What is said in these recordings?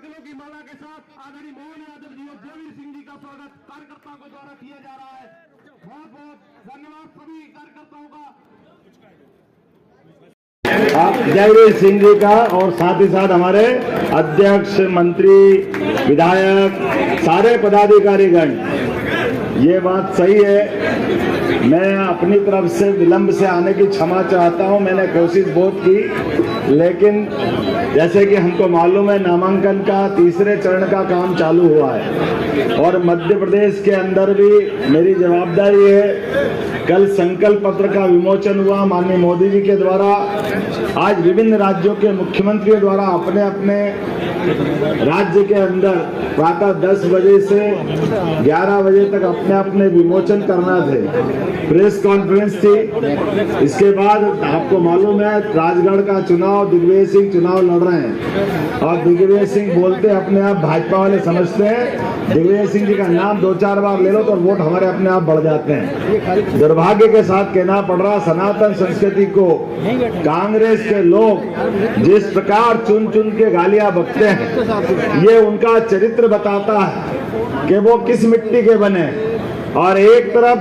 फूलों की माला के साथ आदरणीय मोहन यादव जी और देवीर सिंह जी का स्वागत कार्यकर्ताओं के द्वारा किया जा रहा है। बहुत बहुत धन्यवाद सभी कार्यकर्ताओं का। जयवीर सिंह जी का और साथ ही साथ हमारे अध्यक्ष, मंत्री, विधायक, सारे पदाधिकारीगण, ये बात सही है। मैं अपनी तरफ से विलंब से आने की क्षमा चाहता हूं। मैंने कोशिश बहुत की, लेकिन जैसे कि हमको मालूम है नामांकन का तीसरे चरण का काम चालू हुआ है और मध्य प्रदेश के अंदर भी मेरी जवाबदारी है। कल संकल्प पत्र का विमोचन हुआ माननीय मोदी जी के द्वारा। आज विभिन्न राज्यों के मुख्यमंत्रियों द्वारा अपने अपने राज्य के अंदर प्रातः 10 बजे से 11 बजे तक अपने अपने विमोचन करना थे। प्रेस कॉन्फ्रेंस थी। इसके बाद आपको मालूम है राजगढ़ का चुनाव दिग्विजय सिंह चुनाव लड़ रहे हैं और दिग्विजय सिंह बोलते अपने आप भाजपा वाले समझते हैं दिग्विजय सिंह जी का नाम 2-4 बार ले लो तो वोट हमारे अपने आप बढ़ जाते हैं। दुर्भाग्य के साथ कहना पड़ रहा, सनातन संस्कृति को कांग्रेस के लोग जिस प्रकार चुन चुन के गालियां बकते हैं, ये उनका चरित्र बताता है कि वो किस मिट्टी के बने। और एक तरफ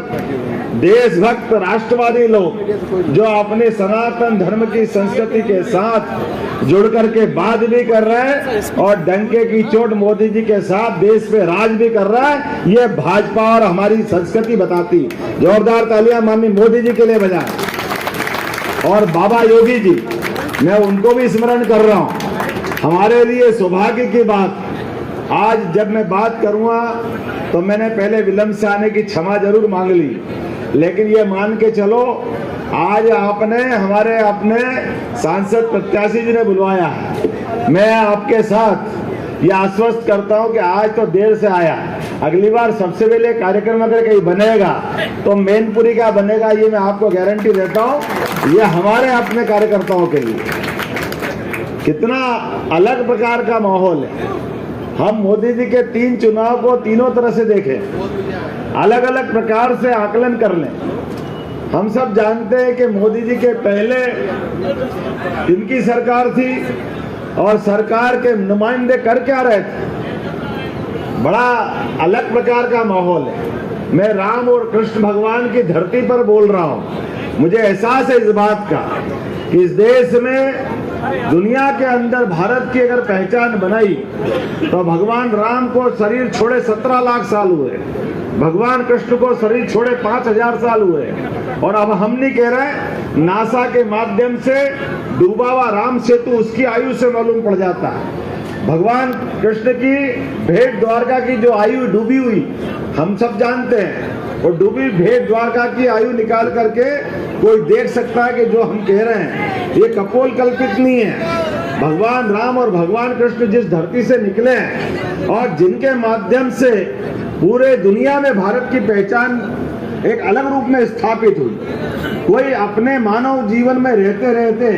देशभक्त राष्ट्रवादी लोग जो अपने सनातन धर्म की संस्कृति के साथ जुड़ करके बात भी कर रहे हैं और डंके की चोट मोदी जी के साथ देश पे राज भी कर रहा है। ये भाजपा और हमारी संस्कृति बताती। जोरदार तालियां माननीय मोदी जी के लिए बजाएं। और बाबा योगी जी, मैं उनको भी स्मरण कर रहा हूं। हमारे लिए सौभाग्य की बात, आज जब मैं बात करूंगा तो मैंने पहले विलंब से आने की क्षमा जरूर मांग ली, लेकिन ये मान के चलो आज आपने हमारे अपने सांसद प्रत्याशी जी ने बुलवाया है। मैं आपके साथ ये आश्वस्त करता हूं कि आज तो देर से आया, अगली बार सबसे पहले कार्यक्रम अगर कहीं बनेगा तो मैनपुरी का बनेगा, ये मैं आपको गारंटी देता हूं। ये हमारे अपने कार्यकर्ताओं के लिए कितना अलग प्रकार का माहौल है। हम मोदी जी के 3 चुनाव को तीनों तरह से देखें, अलग अलग प्रकार से आकलन कर लें। हम सब जानते हैं कि मोदी जी के पहले इनकी सरकार थी और सरकार के नुमाइंदे कर क्या रहे थे। बड़ा अलग प्रकार का माहौल है। मैं राम और कृष्ण भगवान की धरती पर बोल रहा हूं। मुझे एहसास है इस बात का कि इस देश में दुनिया के अंदर भारत की अगर पहचान बनाई तो भगवान राम को शरीर छोड़े 17 लाख साल हुए, भगवान कृष्ण को शरीर छोड़े 5000 साल हुए। और अब हम नहीं कह रहे, नासा के माध्यम से डूबा हुआ राम सेतु उसकी आयु से मालूम पड़ जाता है। भगवान कृष्ण की भेंट द्वारका की जो आयु डूबी हुई हम सब जानते हैं, और डूबी भेंट द्वारका की आयु निकाल करके कोई देख सकता है कि जो हम कह रहे हैं ये कपोल कल्पित नहीं है। भगवान राम और भगवान कृष्ण जिस धरती से निकले हैं और जिनके माध्यम से पूरे दुनिया में भारत की पहचान एक अलग रूप में स्थापित हुई, कोई अपने मानव जीवन में रहते रहते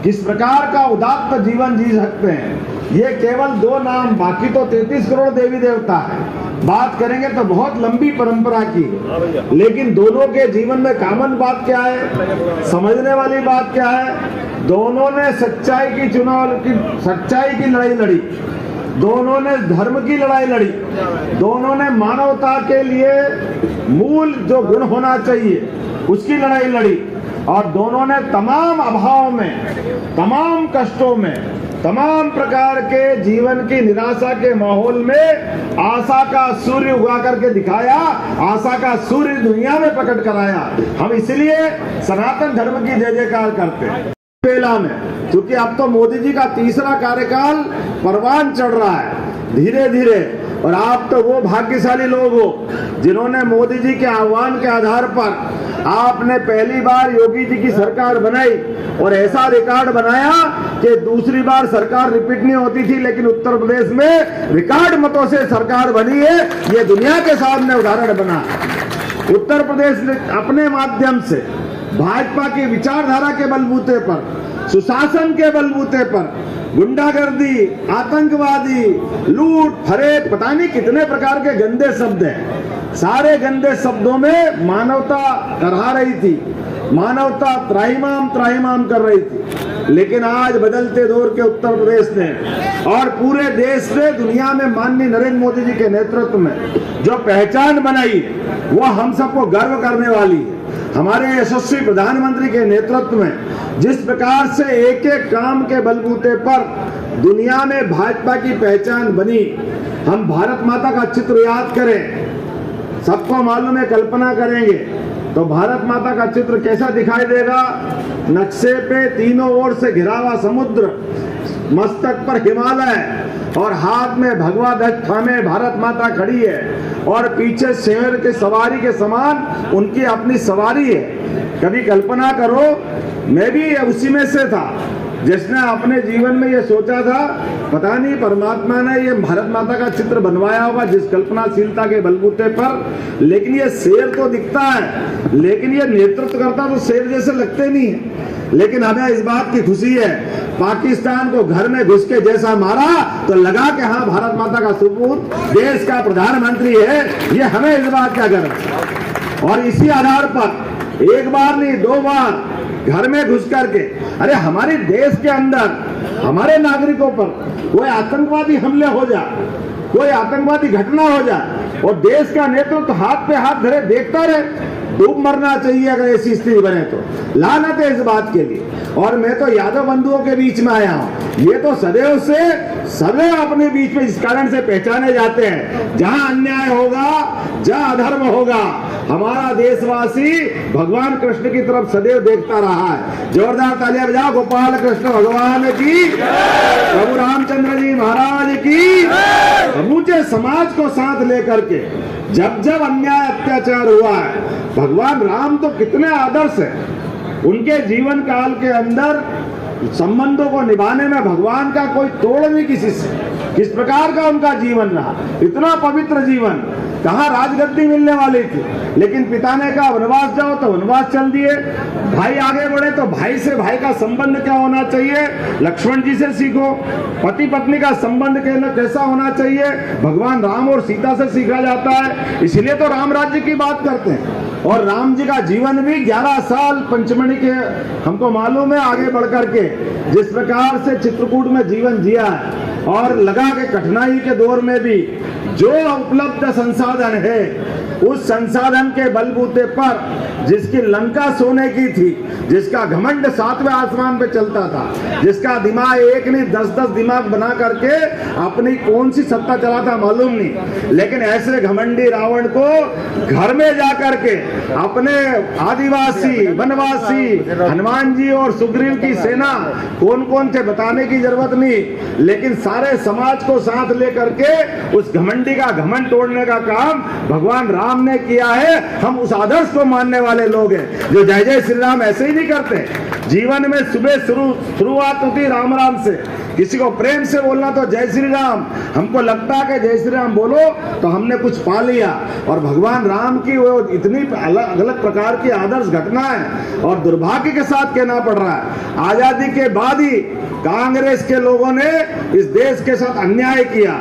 किस प्रकार का उदात्त जीवन जी सकते हैं, ये केवल 2 नाम, बाकी तो 33 करोड़ देवी देवता है। बात करेंगे तो बहुत लंबी परंपरा की है, लेकिन दोनों के जीवन में कॉमन बात क्या है, समझने वाली बात क्या है। दोनों ने सच्चाई की लड़ाई लड़ी, दोनों ने धर्म की लड़ाई लड़ी, दोनों ने मानवता के लिए मूल जो गुण होना चाहिए उसकी लड़ाई लड़ी, और दोनों ने तमाम अभाव में, तमाम कष्टों में, तमाम प्रकार के जीवन की निराशा के माहौल में आशा का सूर्य उगा करके दिखाया, आशा का सूर्य दुनिया में प्रकट कराया। हम इसलिए सनातन धर्म की जय जयकार करते हैं बेला में, क्योंकि अब तो मोदी जी का तीसरा कार्यकाल परवान चढ़ रहा है धीरे धीरे। और आप तो वो भाग्यशाली लोग हो जिन्होंने मोदी जी के आह्वान के आधार पर आपने पहली बार योगी जी की सरकार बनाई और ऐसा रिकॉर्ड बनाया कि दूसरी बार सरकार रिपीट नहीं होती थी, लेकिन उत्तर प्रदेश में रिकॉर्ड मतों से सरकार बनी है। ये दुनिया के सामने उदाहरण बना। उत्तर प्रदेश ने अपने माध्यम से भाजपा की विचारधारा के बलबूते पर, सुशासन के बलबूते पर गुंडागर्दी, आतंकवादी, लूट, फरेब, पता नहीं कितने प्रकार के गंदे शब्द हैं, सारे गंदे शब्दों में मानवता करहा रही थी, मानवता त्राहिमाम कर रही थी। लेकिन आज बदलते दौर के उत्तर प्रदेश ने और पूरे देश ने दुनिया में माननीय नरेंद्र मोदी जी के नेतृत्व में जो पहचान बनाई वो हम सबको गर्व करने वाली है। हमारे यशस्वी प्रधानमंत्री के नेतृत्व में जिस प्रकार से एक एक काम के बलबूते पर दुनिया में भाजपा की पहचान बनी, हम भारत माता का चित्र याद करें, सबको मालूम है, कल्पना करेंगे तो भारत माता का चित्र कैसा दिखाई देगा। नक्शे पे तीनों ओर से घिरा हुआ समुद्र, मस्तक पर हिमालय और हाथ में भगवा ध्वज थामे भारत माता खड़ी है और पीछे शेर के सवारी के समान उनकी अपनी सवारी है। कभी कल्पना करो, मैं भी उसी में से था जिसने अपने जीवन में ये सोचा था, पता नहीं परमात्मा ने ये भारत माता का चित्र बनवाया होगा जिस कल्पनाशीलता के बलबूते पर। लेकिन ये शेर तो दिखता है, लेकिन ये नेतृत्व करता तो शेर जैसे लगते नहीं है। लेकिन हमें इस बात की खुशी है, पाकिस्तान को घर में घुस के जैसा मारा तो लगा कि हाँ भारत माता का सुपूत देश का प्रधानमंत्री है, ये हमें इस बात का गर्व है। और इसी आधार पर एक बार नहीं 2 बार घर में घुस करके, अरे हमारे देश के अंदर हमारे नागरिकों पर कोई आतंकवादी हमले हो जाए, कोई आतंकवादी घटना हो जाए और देश का नेतृत्व हाथ पे हाथ धरे देखता रहे, डूब मरना चाहिए अगर ऐसी स्थिति बने तो। लानत है इस बात के लिए। और मैं तो यादव बंधुओं के बीच में आया हूं, ये तो सदैव अपने बीच में इस कारण से पहचाने जाते हैं, जहां अन्याय होगा, जहां अधर्म होगा, हमारा देशवासी भगवान कृष्ण की तरफ सदैव देखता रहा है। जोरदार तालियां बजाओ गोपाल कृष्ण भगवान की, प्रभु रामचंद्र जी महाराज की। समूचे समाज को साथ लेकर के जब जब अन्याय अत्याचार हुआ है, भगवान राम तो कितने आदर्श है, उनके जीवन काल के अंदर संबंधों को निभाने में भगवान का कोई तोड़ नहीं किसी से। किस प्रकार का उनका जीवन रहा, इतना पवित्र जीवन। कहाँ राजगद्दी मिलने वाली थी, लेकिन पिता ने कहा वनवास जाओ तो वनवास चल दिए। भाई आगे बढ़े तो भाई से भाई का संबंध क्या होना चाहिए, लक्ष्मण जी से सीखो। पति पत्नी का संबंध कैसा होना चाहिए, भगवान राम और सीता से सीखा जाता है। इसलिए तो राम राज्य की बात करते हैं। और राम जी का जीवन भी 11 साल पंचमणि के हमको मालूम है आगे बढ़ करके जिस प्रकार से चित्रकूट में जीवन जिया है, और लगा के कठिनाई के दौर में भी जो उपलब्ध संसाधन है उस संसाधन के बलबूते पर, जिसकी लंका सोने की थी, जिसका घमंड 7वें आसमान पे चलता था, जिसका दिमाग एक नहीं 10-10 दिमाग बना करके अपनी कौन सी सत्ता चलाता मालूम नहीं, लेकिन ऐसे घमंडी रावण को घर में जाकर के अपने आदिवासी वनवासी हनुमान जी और सुग्रीव की सेना कौन कौन थे बताने की जरूरत नहीं, लेकिन सारे समाज को साथ लेकर के उस घमंडी का घमंड तोड़ने का काम भगवान राम ने किया है। हम उस आदर्श को मानने वाले लोग हैं जो जय जय श्री राम ऐसे ही नहीं करते। जीवन में सुबह शुरुआत होती राम राम से, किसी को प्रेम से बोलना तो जय श्री राम। हमको लगता है कि जय श्री राम बोलो तो हमने कुछ पा लिया। और भगवान राम की वो इतनी अलग अलग प्रकार की आदर्श घटना है, और दुर्भाग्य के साथ कहना पड़ रहा है आजादी के बाद ही कांग्रेस के लोगों ने इस देश के साथ अन्याय किया।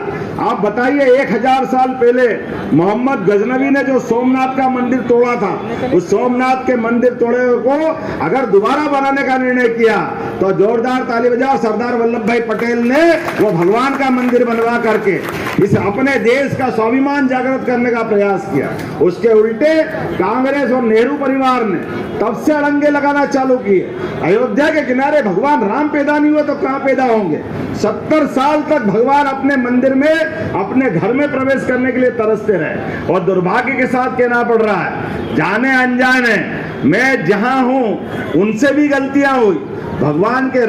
आप बताइए 1000 साल पहले मोहम्मद गजनवी ने जो सोमनाथ का मंदिर तोड़ा था, उस सोमनाथ के मंदिर तोड़े को अगर दोबारा बनाने का निर्णय किया तो जोरदार ताली बजाओ। सरदार वल्लभ भाई पटेल ने वो भगवान का मंदिर बनवा करके इस अपने देश का स्वाभिमान जागृत करने का प्रयास किया। उसके उल्टे कांग्रेस और नेहरू परिवार ने तब से अड़ंगे लगाना चालू किए। अयोध्या के किनारे भगवान राम पैदा नहीं हुए तो कहां पैदा होंगे। 70 साल तक भगवान अपने मंदिर में अपने घर में प्रवेश करने के लिए तरसते रहे। और दुर्भाग्य के साथ कहना पड़ रहा है, जाने अनजाने मैं जहां हूं उनसे भी गलतियां हुई। भगवान के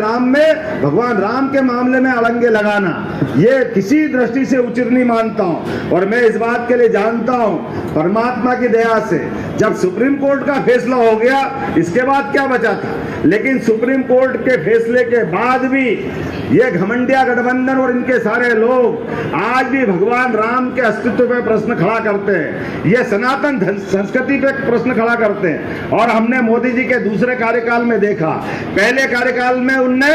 भगवान राम के मामले में अड़ंगे लगाना ये किसी दृष्टि से उचित नहीं मानता हूं। और मैं इस बात के लिए जानता हूं परमात्मा की दया से जब सुप्रीम कोर्ट का फैसला हो गया, इसके बाद क्या बचा था। लेकिन सुप्रीम कोर्ट के फैसले के बाद भी ये घमंडिया गठबंधन और इनके सारे लोग आज भी भगवान राम के अस्तित्व पे प्रश्न खड़ा करते हैं, ये सनातन संस्कृति पे प्रश्न खड़ा करते हैं। और हमने मोदी जी के दूसरे कार्यकाल में देखा, पहले कार्यकाल में उनने,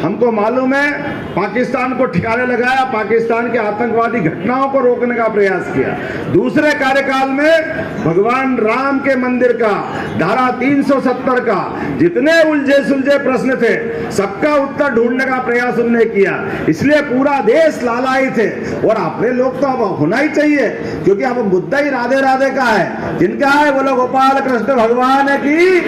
हमको मालूम है, पाकिस्तान को ठिकाने लगाया, पाकिस्तान के आतंकवादी घटनाओं को रोकने का प्रयास किया। दूसरे कार्यकाल में भगवान राम के मंदिर का, धारा 370 का जितने उलझे सुलझे प्रश्न थे सबका उत्तर ढूंढने का प्रयास उन्होंने किया। इसलिए पूरा देश लालायित है। और अपने लोग तो अब होना ही चाहिए, क्योंकि अब मुद्दा ही राधे राधे का है। किनका है? बोलो गोपाल कृष्ण भगवान की।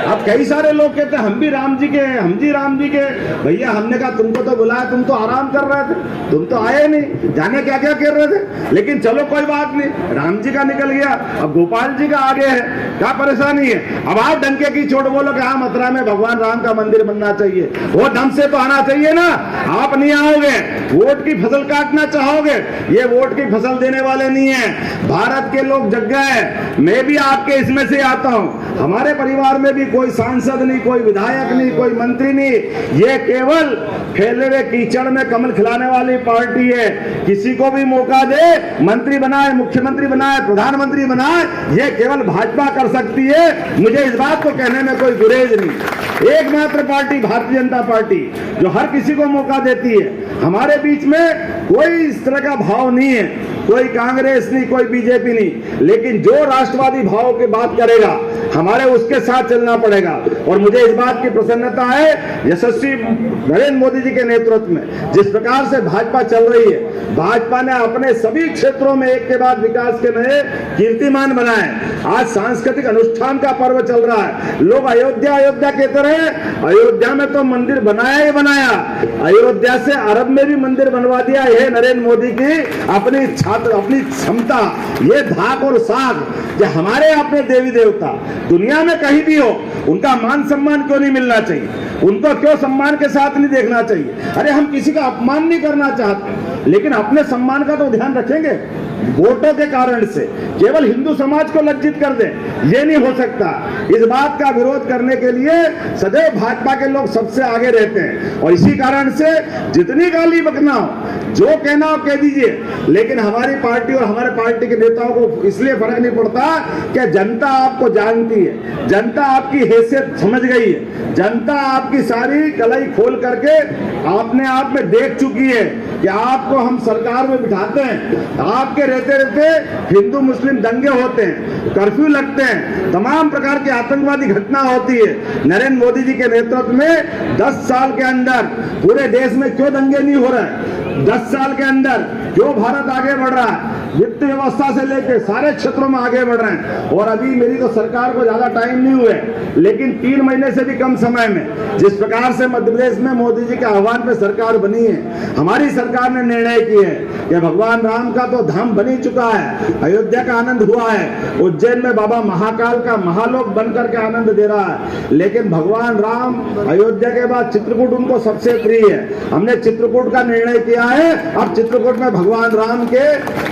अब कई सारे लोग कहते हैं हम भी राम जी के हैं, हम जी राम जी के। भैया हमने कहा तुमको तो बुलाया, तुम तो आराम कर रहे थे, तुम तो आए नहीं, जाने क्या क्या कर रहे थे। लेकिन चलो कोई बात नहीं, राम जी का निकल गया, अब गोपाल जी का आगे है, क्या परेशानी है। अब आप डंके की चोट बोलो कि हाँ मथुरा में भगवान राम का मंदिर बनना चाहिए, वो ढंग से तो आना चाहिए ना। आप नहीं आओगे, वोट की फसल काटना चाहोगे, ये वोट की फसल देने वाले नहीं है। भारत के लोग जग गए, मैं भी आपके इसमें से आता हूं। हमारे परिवार में भी कोई सांसद नहीं, कोई विधायक नहीं, कोई मंत्री नहीं, ये केवल फैले हुए कीचड़ में कमल खिलाने वाली पार्टी है। किसी को भी मौका दे, मंत्री बनाए, मुख्यमंत्री बनाए, प्रधानमंत्री बनाए, ये केवल भाजपा कर सकती है। मुझे इस बात को कहने में कोई गुरेज नहीं। एकमात्र पार्टी भारतीय जनता पार्टी जो हर किसी को मौका देती है। हमारे बीच में कोई इस तरह का भाव नहीं है, कोई कांग्रेस नहीं, कोई बीजेपी नहीं, लेकिन जो राष्ट्रवादी भाव की बात करेगा हमारे उसके साथ चलना पड़ेगा। और मुझे इस बात की प्रसन्नता है, यशस्वी नरेंद्र मोदी जी के नेतृत्व में जिस प्रकार से भाजपा चल रही है, भाजपा ने अपने सभी क्षेत्रों में एक के बाद विकास के नए कीर्तिमान बनाए। आज सांस्कृतिक अनुष्ठान का पर्व चल रहा है। लोग अयोध्या अयोध्या कहते रहे, अयोध्या में तो मंदिर बनाया ही बनाया, अयोध्या से अरब में भी मंदिर बनवा दिया। यह नरेंद्र मोदी की अपनी अपनी क्षमता, ये धाक और साख। कि हमारे अपने देवी देवता दुनिया में कहीं भी हो, उनका मान सम्मान क्यों नहीं मिलना चाहिए, उनको क्यों सम्मान के साथ नहीं देखना चाहिए। अरे हम किसी का अपमान नहीं करना चाहते, लेकिन अपने सम्मान का तो ध्यान रखेंगे। वोटों के कारण से केवल हिंदू समाज को लज्जित कर दे, ये नहीं हो सकता। इस बात का विरोध करने के लिए सदैव भाजपा के लोग सबसे आगे रहते हैं। और इसी कारण से जितनी गाली बकना हो, जो कहना हो कह दीजिए, लेकिन हमारी पार्टी और हमारे पार्टी के नेताओं को इसलिए फर्क नहीं पड़ता कि जनता आपको जानती है, जनता आपकी हैसियत समझ गई है, जनता आपकी सारी कलाई खोल करके अपने आप में देख चुकी है कि आपको हम सरकार में बिठाते हैं। आपके रहते रहते हिंदू मुस्लिम दंगे होते हैं, कर्फ्यू लगते हैं, तमाम प्रकार की आतंकवादी घटना होती है। नरेंद्र मोदी जी के नेतृत्व में 10 साल के अंदर पूरे देश में क्यों दंगे नहीं हो रहे? 10 साल के अंदर क्यों भारत आगे बढ़ रहा है? वित्त व्यवस्था से लेकर सारे क्षेत्रों में आगे बढ़ रहे हैं। और अभी मेरी तो सरकार को ज्यादा टाइम नहीं हुए, लेकिन 3 महीने से भी कम समय में जिस प्रकार से मध्य प्रदेश में मोदी जी के आह्वान पे सरकार बनी है, हमारी सरकार ने निर्णय किए कि भगवान राम का तो धाम बन ही चुका है, अयोध्या का आनंद हुआ है, उज्जैन में बाबा महाकाल का महालोक बन करके आनंद दे रहा है। लेकिन भगवान राम अयोध्या के बाद चित्रकूट उनको सबसे प्रिय है। हमने चित्रकूट का निर्णय किया है। अब चित्रकूट में भगवान राम के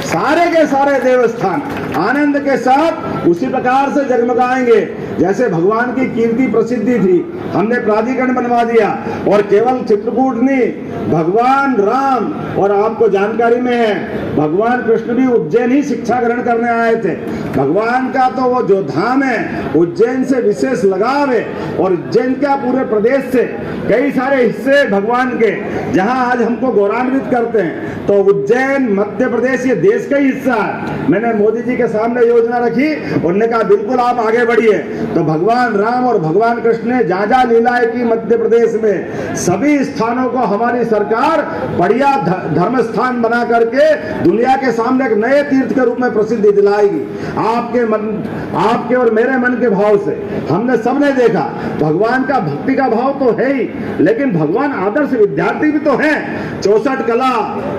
सारे देवस्थान आनंद के साथ उसी प्रकार से जगमगाएंगे जैसे भगवान की कीर्ति प्रसिद्धि थी। हमने प्राधिकरण बनवा दिया और केवल चित्रकूट नहीं, भगवान राम, और आपको जानकारी में है भगवान कृष्ण भी उज्जैन ही शिक्षा ग्रहण करने आए थे। भगवान का तो वो जो धाम है उज्जैन से विशेष लगाव है। और उज्जैन का पूरे प्रदेश से कई सारे हिस्से भगवान के जहां आज हमको गौरवान्वित करते हैं। तो उज्जैन मध्य प्रदेश ये देश का ही हिस्सा है। मैंने मोदी जी के सामने योजना रखी, उन्होंने कहा बिल्कुल आप आगे बढ़िए। तो भगवान राम और भगवान कृष्ण ने जहाँ लीलाएं की मध्य प्रदेश में, सभी स्थानों को हमारी सरकार बढ़िया धर्म स्थान बना करके दुनिया के सामने एक नए तीर्थ के रूप में प्रसिद्धि दिलाएगी। आपके और मेरे मन के भाव से हमने सबने देखा भगवान का भक्ति का भाव तो है ही, लेकिन भगवान आदर्श विद्यार्थी भी तो हैं। 64 कला,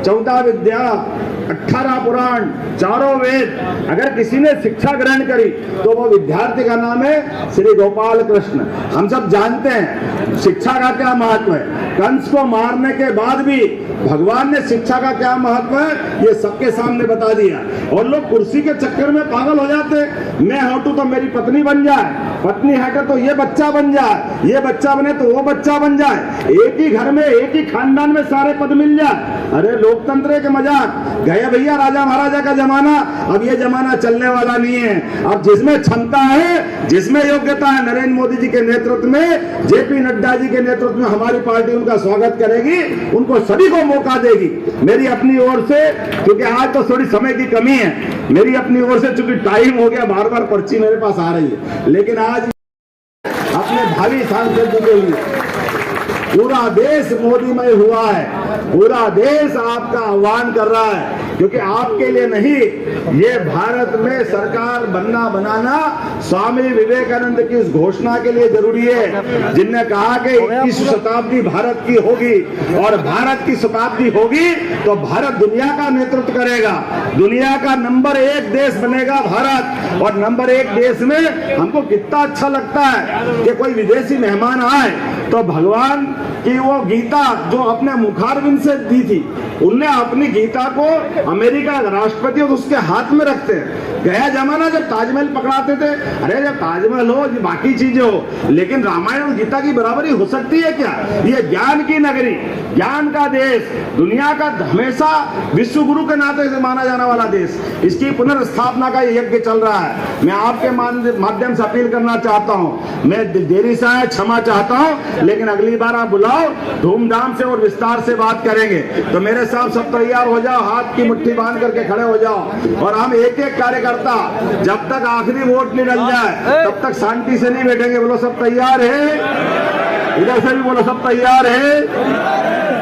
14 विद्या, 18 पुराण, 4 वेद, अगर किसी ने शिक्षा ग्रहण करी तो वो विद्यार्थी का नाम है श्री गोपाल कृष्ण। हम सब जानते हैं शिक्षा का क्या महत्व है। कंस को मारने के बाद भी भगवान ने शिक्षा का क्या महत्व है ये सबके सामने बता दिया। और लोग कुर्सी के चक्कर में पागल हो जाते, मैं हटूं तो मेरी पत्नी बन जाए, पत्नी हटे तो ये बच्चा बन जाए, ये बच्चा बने तो वो बच्चा बन जाए, एक ही घर में एक ही खानदान में सारे पद मिल जाए। अरे लोकतंत्र के मजाक गए भैया, राजा महाराजा का जमाना। अब ये जमाना चलने वाला नहीं है। अब जिसमें क्षमता है, जिसमें योग्यता है, नरेंद्र मोदी जी के नेतृत्व में, जेपी नड्डा जी के नेतृत्व में हमारी पार्टी उनका स्वागत करेगी, उनको सभी को मौका देगी। मेरी अपनी ओर से, क्योंकि आज तो थोड़ी समय की कमी है, मेरी अपनी ओर से, चूंकि टाइम हो गया, बार बार पर्ची मेरे पास आ रही है, लेकिन आज अपने भावी सांसद के लिए पूरा देश मोदीमय हुआ है, पूरा देश आपका आह्वान कर रहा है, क्योंकि आपके लिए नहीं, ये भारत में सरकार बनना बनाना स्वामी विवेकानंद की इस घोषणा के लिए जरूरी है, जिनने कहा कि 21वीं शताब्दी भारत की होगी, और भारत की शताब्दी होगी तो भारत दुनिया का नेतृत्व करेगा, दुनिया का नंबर 1 देश बनेगा भारत। और नंबर 1 देश में हमको कितना अच्छा लगता है कि कोई विदेशी मेहमान आए तो भगवान की वो गीता जो अपने मुखारविंद से दी थी, उनने अपनी गीता को अमेरिका राष्ट्रपति और उसके हाथ में रखते हैं। गया जमाना जब ताजमहल पकड़ाते थे, अरे जब ताजमहल हो, बाकी चीजें हो, लेकिन रामायण और गीता की बराबरी हो सकती है क्या? ये ज्ञान की नगरी, ज्ञान का देश, दुनिया का हमेशा विश्व गुरु के नाते से माना जाने वाला देश, इसकी पुनर्स्थापना का यज्ञ चल रहा है। मैं आपके माध्यम से अपील करना चाहता हूं, मैं देरी से आया क्षमा चाहता हूं, लेकिन अगली बार आप बुलाओ, धूमधाम से और विस्तार से बात करेंगे। तो मेरे साथ सब तैयार हो जाओ, हाथ की मुट्ठी बांध करके खड़े हो जाओ, और हम एक एक कार्यकर्ता जब तक आखिरी वोट नहीं डल जाए तब तक शांति से नहीं बैठेंगे। बोलो सब तैयार है? इधर से भी बोलो सब तैयार है?